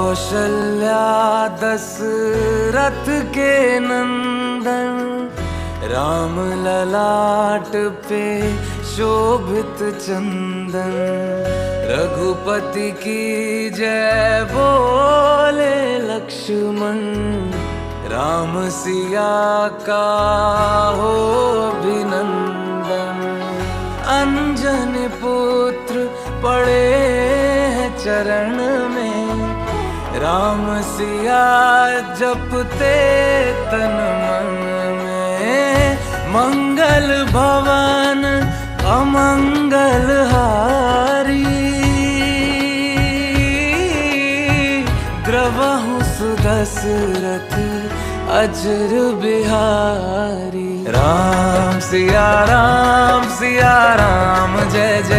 कौशल्या दशरथ के नंदन, राम ललाट पे शोभित चंदन। रघुपति की जय बोले लक्ष्मण, राम सिया का हो अभिनंदन। अंजनी पुत्र पड़े हैं चरण में, राम सिया जपते तन मन में। मंगल भवन अमंगल हारी, द्रवहु सुदशरथ अजर बिहारी। राम सिया राम जय जय।